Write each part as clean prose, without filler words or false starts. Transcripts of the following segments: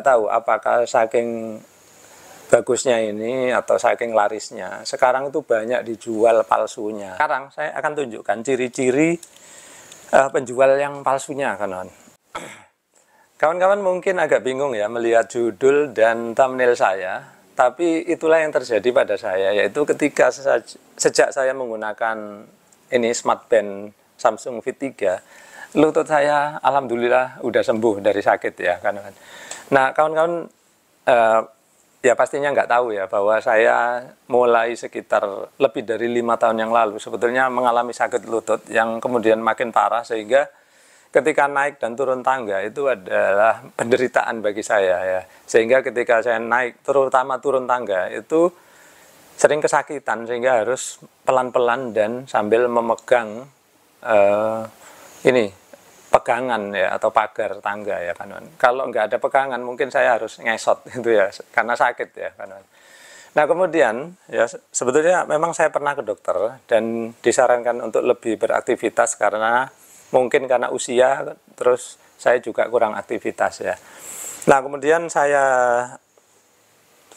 tahu apakah saking bagusnya ini atau saking larisnya, sekarang itu banyak dijual palsunya. Sekarang saya akan tunjukkan ciri-ciri penjual yang palsunya, kawan. Kawan-kawan mungkin agak bingung ya melihat judul dan thumbnail saya, tapi itulah yang terjadi pada saya, yaitu ketika sejak saya menggunakan ini smartband Samsung Fit 3, lutut saya alhamdulillah udah sembuh dari sakit ya, kawan. Nah, kawan-kawan ya pastinya nggak tahu ya bahwa saya mulai sekitar lebih dari 5 tahun yang lalu sebetulnya mengalami sakit lutut yang kemudian makin parah, sehingga ketika naik dan turun tangga itu adalah penderitaan bagi saya ya. Sehingga ketika saya naik, terutama turun tangga, itu sering kesakitan sehingga harus pelan-pelan dan sambil memegang ini pegangan ya atau pagar tangga ya, kan. Kalau nggak ada pegangan mungkin saya harus ngesot gitu ya karena sakit ya, kan. Nah, kemudian ya sebetulnya memang saya pernah ke dokter dan disarankan untuk lebih beraktivitas karena mungkin karena usia, terus saya juga kurang aktivitas ya. Nah, kemudian saya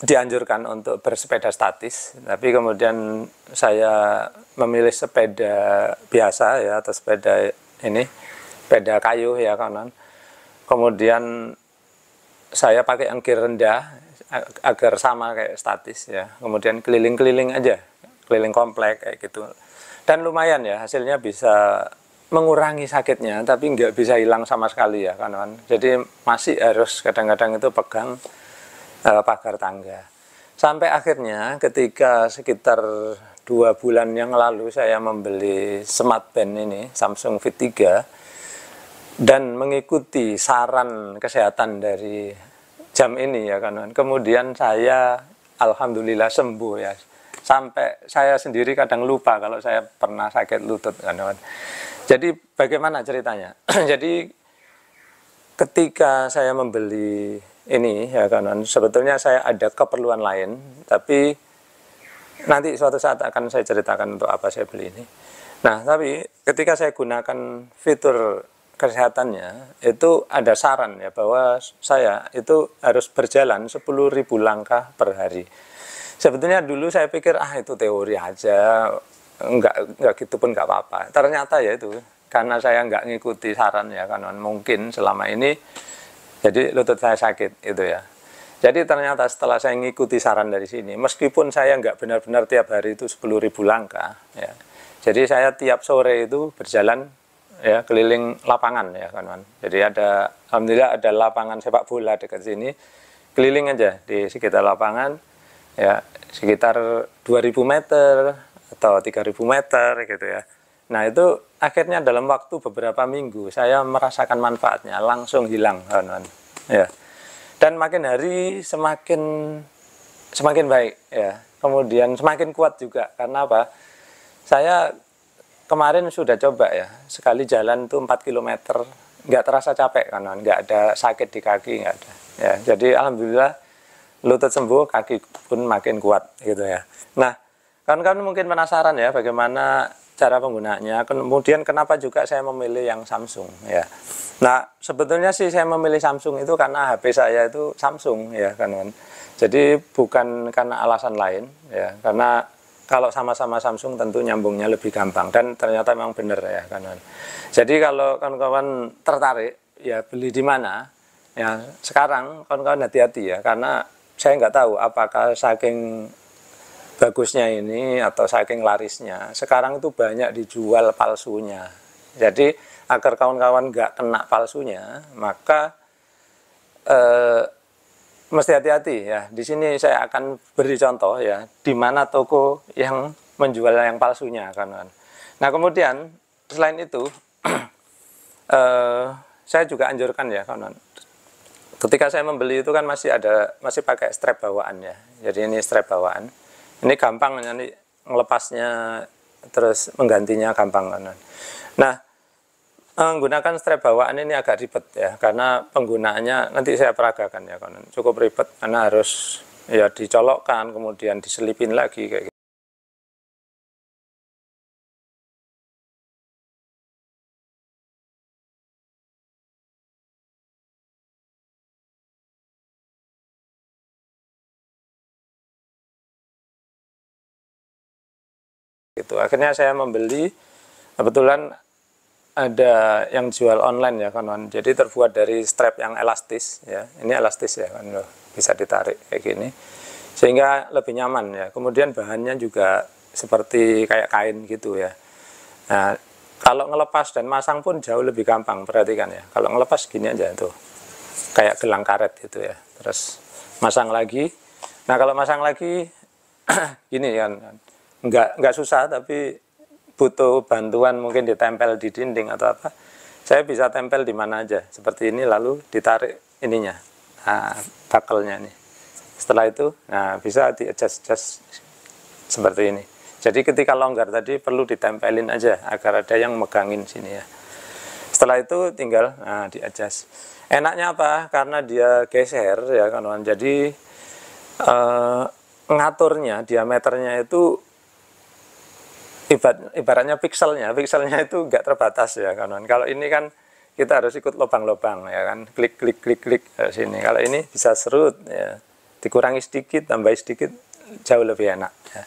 dianjurkan untuk bersepeda statis, tapi kemudian saya memilih sepeda biasa ya atau sepeda ini, sepeda kayu ya, kawan. Kemudian saya pakai yang gear rendah agar sama kayak statis ya. Kemudian keliling-keliling aja, keliling komplek kayak gitu. Dan lumayan ya, hasilnya bisa mengurangi sakitnya, tapi nggak bisa hilang sama sekali ya, kawan. Jadi masih harus kadang-kadang itu pegang pagar tangga. Sampai akhirnya ketika sekitar 2 bulan yang lalu saya membeli smartband ini, Samsung Fit 3, dan mengikuti saran kesehatan dari jam ini ya, kawan. Kemudian saya alhamdulillah sembuh ya. Sampai saya sendiri kadang lupa kalau saya pernah sakit lutut, kawan. Jadi bagaimana ceritanya? Jadi ketika saya membeli ini ya, kawan, sebetulnya saya ada keperluan lain, tapi nanti suatu saat akan saya ceritakan untuk apa saya beli ini. Nah, tapi ketika saya gunakan fitur kesehatannya, itu ada saran ya bahwa saya itu harus berjalan 10.000 langkah per hari. Sebetulnya dulu saya pikir itu teori aja, enggak gitu pun enggak apa-apa. Ternyata ya itu karena saya enggak ngikuti saran ya, kan, mungkin selama ini jadi lutut saya sakit itu ya. Jadi ternyata setelah saya ngikuti saran dari sini, meskipun saya enggak benar-benar tiap hari itu 10.000 langkah ya. Jadi saya tiap sore itu berjalan ya keliling lapangan ya, kawan. Jadi alhamdulillah ada lapangan sepak bola dekat sini. Keliling aja di sekitar lapangan ya, sekitar 2.000 meter atau 3.000 meter gitu ya. Nah, itu akhirnya dalam waktu beberapa minggu saya merasakan manfaatnya, langsung hilang, kawan. Ya. Dan makin hari semakin baik ya. Kemudian semakin kuat juga, karena apa? Saya kemarin sudah coba ya, sekali jalan tuh 4 km, nggak terasa capek, kawan. Nggak ada sakit di kaki, nggak ada. Ya, jadi alhamdulillah lutut sembuh, kaki pun makin kuat gitu ya. Nah, kawan-kawan mungkin penasaran ya bagaimana cara penggunaannya. Kemudian kenapa juga saya memilih yang Samsung ya. Nah, sebetulnya sih saya memilih Samsung itu karena HP saya itu Samsung ya, kawan. Jadi bukan karena alasan lain ya, karena kalau sama-sama Samsung tentu nyambungnya lebih gampang, dan ternyata memang benar ya, kawan. Jadi kalau kawan-kawan tertarik ya beli di mana ya, sekarang kawan-kawan hati-hati ya, karena saya nggak tahu apakah saking bagusnya ini atau saking larisnya, sekarang itu banyak dijual palsunya. Jadi agar kawan-kawan nggak kena palsunya, maka mesti hati-hati ya. Di sini saya akan beri contoh ya, di mana toko yang menjual yang palsunya, kawan. Nah, kemudian selain itu saya juga anjurkan ya, kawan. Ketika saya membeli itu kan masih pakai strap bawaan ya. Jadi ini strap bawaan. Ini gampang nanti melepasnya, terus menggantinya gampang, kan. Nah, menggunakan strap bawaan ini agak ribet ya, karena penggunaannya nanti saya peragakan ya, kan. Cukup ribet karena harus ya dicolokkan, kemudian diselipin lagi kayak gitu. gitu. Akhirnya saya membeli, kebetulan ada yang jual online ya kawan. Jadi terbuat dari strap yang elastis ya. Ini elastis ya kan, bisa ditarik kayak gini. Sehingga lebih nyaman ya. Kemudian bahannya juga seperti kayak kain gitu ya. Nah, kalau ngelepas dan masang pun jauh lebih gampang, perhatikan ya. Kalau ngelepas gini aja tuh. Kayak gelang karet gitu ya. Terus masang lagi. Nah, kalau masang lagi gini kan. Enggak susah, tapi butuh bantuan, mungkin ditempel di dinding atau apa. Saya bisa tempel di mana aja seperti ini, lalu ditarik ininya, nah, buckle-nya nih. Setelah itu, nah bisa di-adjust seperti ini. Jadi ketika longgar tadi perlu ditempelin aja agar ada yang megangin sini ya. Setelah itu tinggal di-adjust. Enaknya apa? Karena dia geser ya kawan. Jadi ngaturnya, diameternya itu ibaratnya pikselnya itu nggak terbatas ya kawan. Kalau ini kan kita harus ikut lubang-lubang ya kan, klik sini. Kalau ini bisa serut ya, dikurangi sedikit, tambah sedikit, jauh lebih enak ya.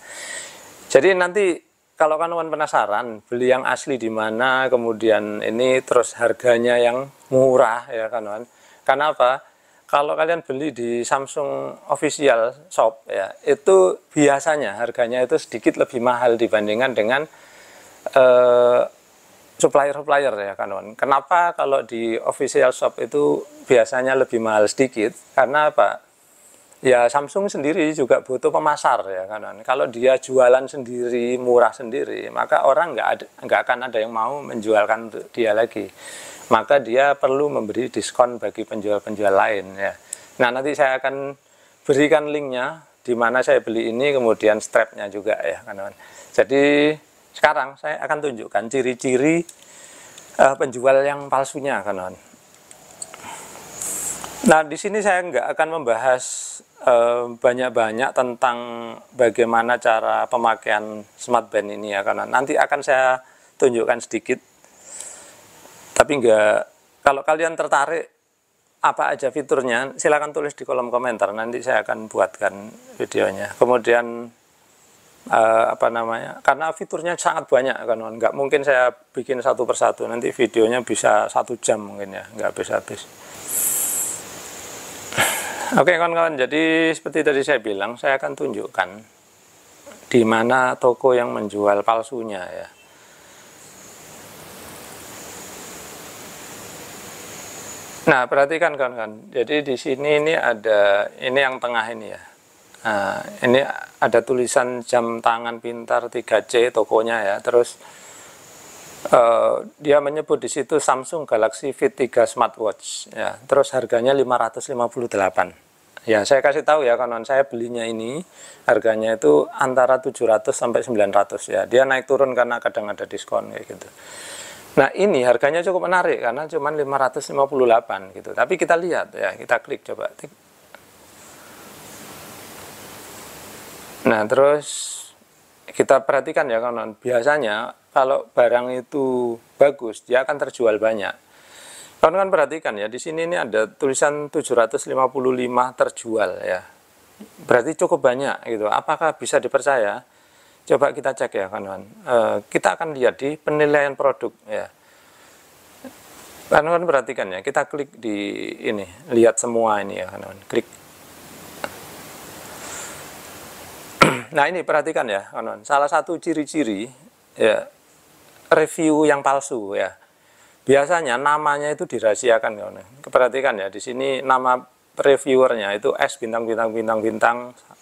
Jadi nanti kalau kawan penasaran beli yang asli di mana, kemudian ini terus harganya yang murah ya kawan. Karena apa? Kalau kalian beli di Samsung official shop ya, itu biasanya harganya itu sedikit lebih mahal dibandingkan dengan supplier ya kawan. Kenapa kalau di official shop itu biasanya lebih mahal sedikit? Karena apa? Ya Samsung sendiri juga butuh pemasar ya kawan. Kalau dia jualan sendiri, murah sendiri, maka orang nggak akan ada yang mau menjualkan dia lagi. Maka dia perlu memberi diskon bagi penjual-penjual lain ya. Nah, nanti saya akan berikan linknya di mana saya beli ini, kemudian strapnya juga ya kawan. Jadi sekarang saya akan tunjukkan ciri-ciri penjual yang palsunya kawan. Nah, di sini saya nggak akan membahas banyak-banyak tentang bagaimana cara pemakaian smartband ini ya kawan. Nanti akan saya tunjukkan sedikit. Tapi enggak, kalau kalian tertarik apa aja fiturnya, silakan tulis di kolom komentar, nanti saya akan buatkan videonya. Kemudian karena fiturnya sangat banyak kan, nggak mungkin saya bikin satu persatu, nanti videonya bisa 1 jam mungkin ya, nggak habis-habis. Oke kawan-kawan, jadi seperti tadi saya bilang, saya akan tunjukkan di mana toko yang menjual palsunya ya. Nah, perhatikan kawan-kawan. Jadi di sini ini ada, ini yang tengah ini ya. Nah, ini ada tulisan jam tangan pintar 3C tokonya ya. Terus dia menyebut di situ Samsung Galaxy Fit 3 Smartwatch ya. Terus harganya 558. Ya, saya kasih tahu ya kawan-kawan, saya belinya ini harganya itu antara 700 sampai 900 ya. Dia naik turun karena kadang ada diskon kayak gitu. Nah, ini harganya cukup menarik karena cuma 558 gitu. Tapi kita lihat ya, kita klik coba. Nah, terus kita perhatikan ya kawan-kawan, biasanya kalau barang itu bagus, dia akan terjual banyak. Kawan-kawan perhatikan ya, di sini ini ada tulisan 755 terjual ya. Berarti cukup banyak gitu. Apakah bisa dipercaya? Coba kita cek ya kawan-kawan. Kita akan lihat di penilaian produk ya. Kawan-kawan perhatikan ya, kita klik di ini, lihat semua ini ya kawan-kawan. Klik. Nah, ini perhatikan ya kawan-kawan. Salah satu ciri-ciri ya review yang palsu ya. Biasanya namanya itu dirahasiakan kawan-kawan. Perhatikan ya, di sini nama reviewernya itu S bintang 1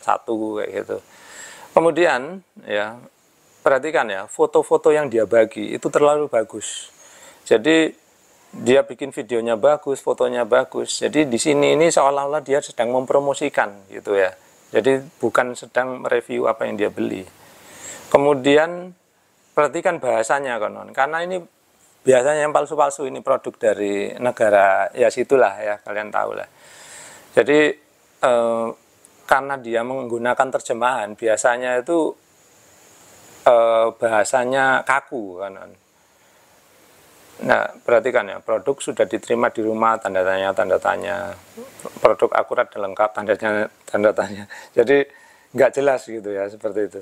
kayak gitu. Kemudian ya perhatikan ya, foto-foto yang dia bagi itu terlalu bagus. Jadi dia bikin videonya bagus, fotonya bagus. Jadi di sini ini seolah-olah dia sedang mempromosikan gitu ya. Jadi bukan sedang mereview apa yang dia beli. Kemudian perhatikan bahasanya kawan, karena ini biasanya yang palsu-palsu ini produk dari negara ya situlah ya, kalian tahu lah. Jadi karena dia menggunakan terjemahan, biasanya itu bahasanya kaku kan. Nah, perhatikan ya, produk sudah diterima di rumah, tanda tanya, produk akurat dan lengkap, tanda tanya. Jadi nggak jelas gitu ya, seperti itu.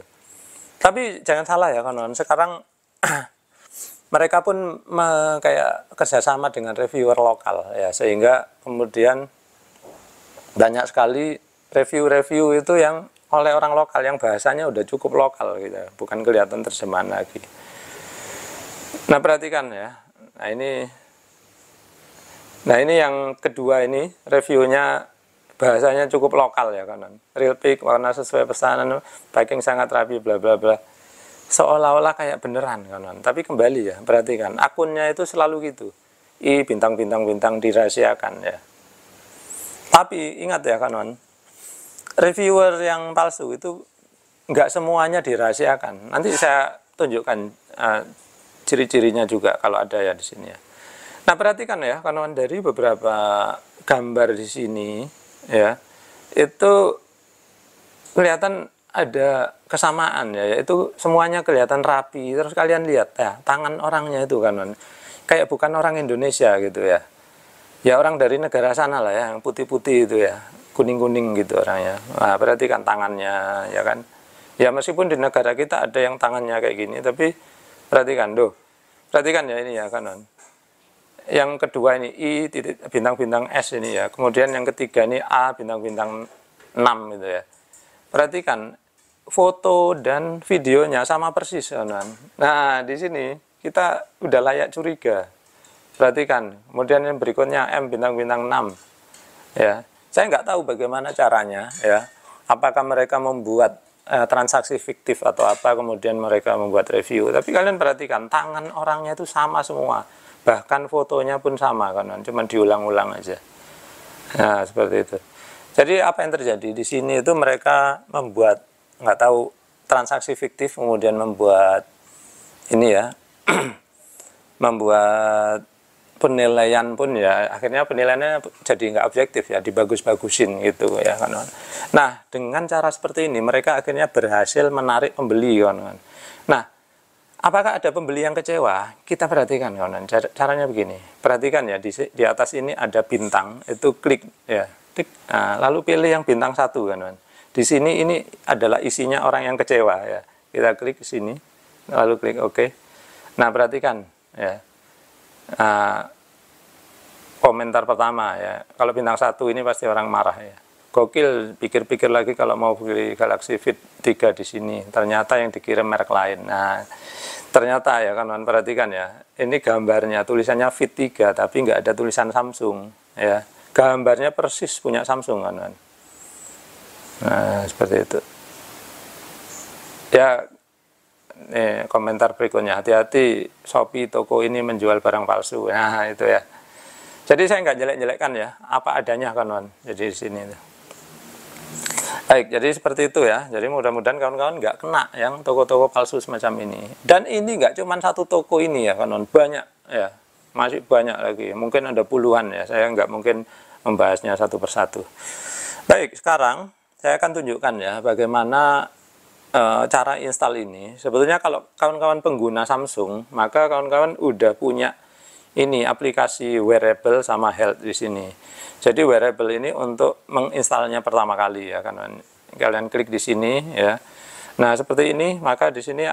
Tapi jangan salah ya kawan, sekarang mereka pun kayak kerjasama dengan reviewer lokal ya, sehingga kemudian banyak sekali review-review itu yang oleh orang lokal yang bahasanya udah cukup lokal gitu, bukan kelihatan terjemahan lagi. Nah perhatikan ya, nah ini yang kedua, ini reviewnya bahasanya cukup lokal ya kawan, real pick, warna sesuai pesanan, packing sangat rapi, bla bla bla, seolah-olah kayak beneran kawan. Tapi kembali ya, perhatikan akunnya itu selalu gitu, bintang dirahasiakan ya. Tapi ingat ya kawan, reviewer yang palsu itu nggak semuanya dirahasiakan. Nanti saya tunjukkan ciri-cirinya juga kalau ada ya di sini ya. Nah perhatikan ya kawan, dari beberapa gambar di sini ya, itu kelihatan ada kesamaan ya, yaitu semuanya kelihatan rapi. Terus kalian lihat ya, tangan orangnya itu kawan, kayak bukan orang Indonesia gitu ya. Ya orang dari negara sana lah ya, yang putih-putih itu ya, kuning-kuning gitu orangnya. Nah perhatikan tangannya ya kan. Ya meskipun di negara kita ada yang tangannya kayak gini, tapi perhatikan perhatikan ya ini ya kawan. Yang kedua ini I bintang-bintang S ini ya. Kemudian yang ketiga ini A bintang-bintang 6 gitu ya. Perhatikan foto dan videonya sama persis kawan. Nah di sini kita udah layak curiga. Perhatikan, kemudian yang berikutnya M bintang-bintang 6 ya. Saya nggak tahu bagaimana caranya ya, apakah mereka membuat transaksi fiktif atau apa, kemudian mereka membuat review. Tapi kalian perhatikan, tangan orangnya itu sama semua, bahkan fotonya pun sama kan, cuma diulang-ulang aja. Nah seperti itu. Jadi apa yang terjadi di sini itu, mereka membuat, nggak tahu, transaksi fiktif, kemudian membuat ini ya membuat penilaian pun ya, akhirnya penilaiannya jadi nggak objektif ya, dibagus-bagusin gitu ya kan. Nah dengan cara seperti ini mereka akhirnya berhasil menarik pembeli kawan. Nah apakah ada pembeli yang kecewa? Kita perhatikan kawan, caranya begini, perhatikan ya, di atas ini ada bintang, itu klik ya, klik. Nah, lalu pilih yang bintang 1 kawan. Di sini ini adalah isinya orang yang kecewa ya, kita klik di sini lalu klik OK. Nah perhatikan ya, komentar pertama ya, kalau bintang 1 ini pasti orang marah ya, gokil, pikir-pikir lagi kalau mau beli Galaxy Fit 3 di sini, ternyata yang dikirim merek lain. Nah ternyata ya kan, perhatikan ya, ini gambarnya tulisannya Fit 3 tapi nggak ada tulisan Samsung ya, gambarnya persis punya Samsung kan. Nah seperti itu ya. Komentar berikutnya, hati-hati Shopee toko ini menjual barang palsu. Nah itu ya. Jadi saya nggak jelek-jelekkan ya, apa adanya kawan. Jadi di sini. Baik, jadi seperti itu ya. Jadi mudah-mudahan kawan-kawan nggak kena yang toko-toko palsu semacam ini. Dan ini nggak cuma satu toko ini ya kawan, banyak ya, masih banyak lagi. Mungkin ada puluhan ya. Saya nggak mungkin membahasnya satu persatu. Baik, sekarang saya akan tunjukkan ya bagaimana cara install ini. Sebetulnya kalau kawan-kawan pengguna Samsung, maka kawan-kawan udah punya ini aplikasi wearable sama health di sini. Jadi wearable ini untuk menginstalnya pertama kali ya kan. Kalian klik di sini ya. Nah, seperti ini, maka di sini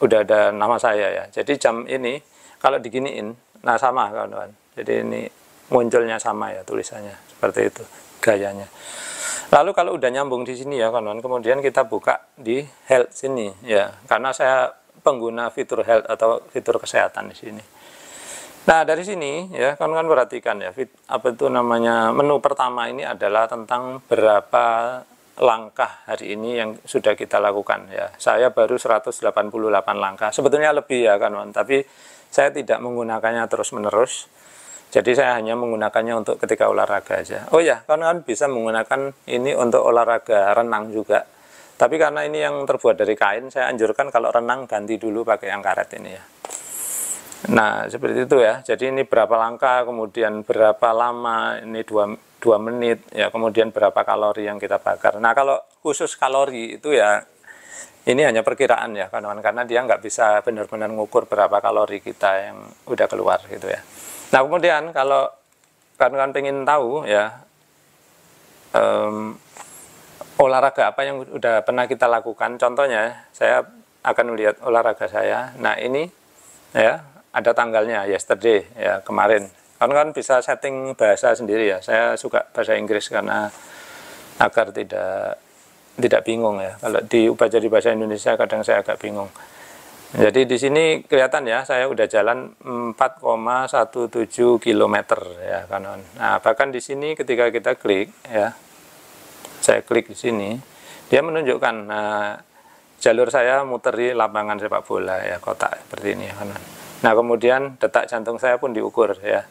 udah ada nama saya ya. Jadi jam ini kalau diginiin, nah sama kawan-kawan. Jadi ini munculnya sama ya tulisannya, seperti itu gayanya. Lalu kalau udah nyambung di sini ya kawan-kawan, kemudian kita buka di health sini ya, karena saya pengguna fitur health atau fitur kesehatan di sini. Nah dari sini ya kawan-kawan perhatikan ya, apa itu namanya, menu pertama ini adalah tentang berapa langkah hari ini yang sudah kita lakukan ya. Saya baru 188 langkah, sebetulnya lebih ya kawan-kawan, tapi saya tidak menggunakannya terus-menerus. Jadi saya hanya menggunakannya untuk ketika olahraga aja. Oh ya, kawan-kawan bisa menggunakan ini untuk olahraga renang juga. Tapi karena ini yang terbuat dari kain, saya anjurkan kalau renang ganti dulu pakai yang karet ini ya. Nah, seperti itu ya. Jadi ini berapa langkah, kemudian berapa lama, ini 2 menit, ya, kemudian berapa kalori yang kita bakar. Nah, kalau khusus kalori itu ya, ini hanya perkiraan ya kawan-kawan, karena dia nggak bisa benar-benar ngukur berapa kalori kita yang udah keluar gitu ya. Nah kemudian kalau kawan-kawan pengen tahu ya, olahraga apa yang udah pernah kita lakukan. Contohnya saya akan melihat olahraga saya. Nah ini ya ada tanggalnya, yesterday ya, kemarin. Kan bisa setting bahasa sendiri ya. Saya suka bahasa Inggris karena agar tidak bingung ya. Kalau diubah jadi bahasa Indonesia kadang saya agak bingung. Jadi di sini kelihatan ya, saya udah jalan 4,17 km ya kanan. Nah, bahkan di sini ketika kita klik ya, saya klik di sini, dia menunjukkan jalur saya muter di lapangan sepak bola ya, kotak seperti ini ya kanan. Nah, kemudian detak jantung saya pun diukur ya.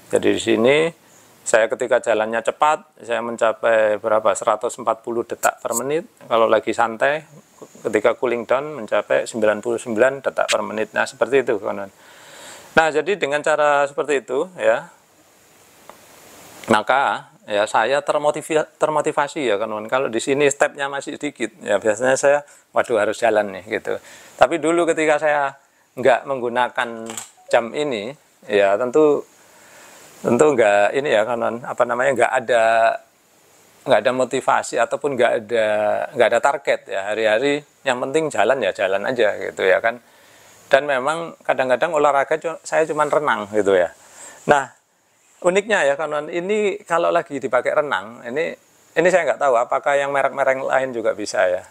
Jadi di sini saya ketika jalannya cepat, saya mencapai berapa? 140 detak per menit. Kalau lagi santai, ketika cooling down mencapai 99 detak per menit. Nah, seperti itu, kawan. Nah, jadi dengan cara seperti itu ya, maka ya saya termotivasi ya, kawan. Kalau di sini stepnya masih sedikit, ya biasanya saya waduh harus jalan nih gitu. Tapi dulu ketika saya nggak menggunakan jam ini, ya tentu nggak ini ya, kawan, apa namanya, nggak ada motivasi ataupun nggak ada target ya, hari-hari yang penting jalan ya jalan aja gitu ya kan. Dan memang kadang-kadang olahraga saya cuma renang gitu ya. Nah uniknya ya kawan, ini kalau lagi dipakai renang, ini saya nggak tahu apakah yang merek-merek lain juga bisa ya.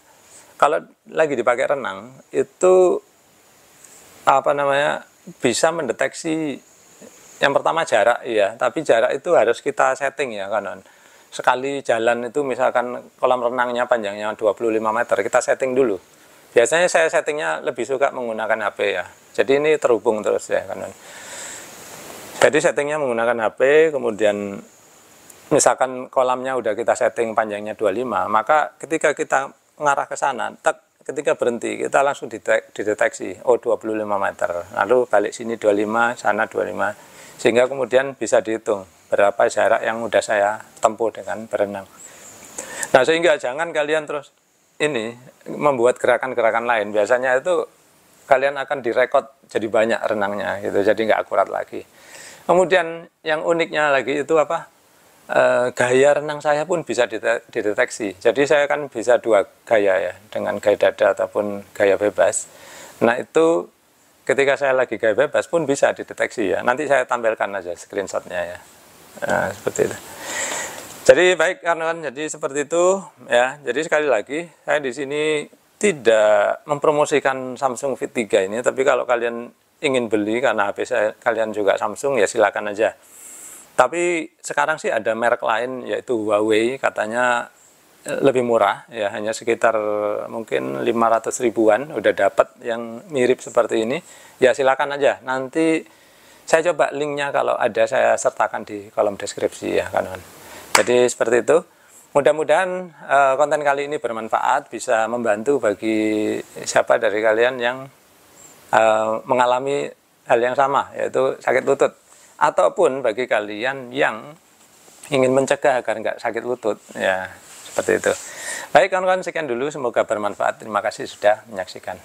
Kalau lagi dipakai renang itu apa namanya, bisa mendeteksi yang pertama jarak ya, tapi jarak itu harus kita setting ya kawan. Sekali jalan itu misalkan kolam renangnya panjangnya 25 meter, kita setting dulu. Biasanya saya settingnya lebih suka menggunakan HP ya. Jadi ini terhubung terus ya kawan. Jadi settingnya menggunakan HP, kemudian misalkan kolamnya udah kita setting panjangnya 25, maka ketika kita ngarah ke sana, ketika berhenti kita langsung dideteksi, oh 25 meter, lalu balik sini 25, sana 25. Sehingga kemudian bisa dihitung berapa jarak yang udah saya tempuh dengan berenang. Nah, sehingga jangan kalian terus ini membuat gerakan-gerakan lain. Biasanya itu kalian akan direkod jadi banyak renangnya gitu, jadi nggak akurat lagi. Kemudian yang uniknya lagi itu apa? Gaya renang saya pun bisa dideteksi. Jadi saya kan bisa dua gaya ya, dengan gaya dada ataupun gaya bebas. Nah, itu ketika saya lagi gaya bebas pun bisa dideteksi ya. Nanti saya tampilkan aja screenshotnya ya. Nah, seperti itu. Jadi baik kawan, jadi seperti itu ya. Jadi sekali lagi saya di sini tidak mempromosikan Samsung Fit 3 ini, tapi kalau kalian ingin beli karena HP kalian juga Samsung ya silakan aja. Tapi sekarang sih ada merek lain yaitu Huawei, katanya lebih murah ya, hanya sekitar mungkin 500 ribuan udah dapat yang mirip seperti ini ya. Silakan aja, nanti saya coba linknya kalau ada saya sertakan di kolom deskripsi ya kawan. Jadi seperti itu, mudah-mudahan konten kali ini bermanfaat, bisa membantu bagi siapa dari kalian yang mengalami hal yang sama, yaitu sakit lutut, ataupun bagi kalian yang ingin mencegah agar nggak sakit lutut ya. Seperti itu. Baik kawan-kawan, sekian dulu, semoga bermanfaat. Terima kasih sudah menyaksikan.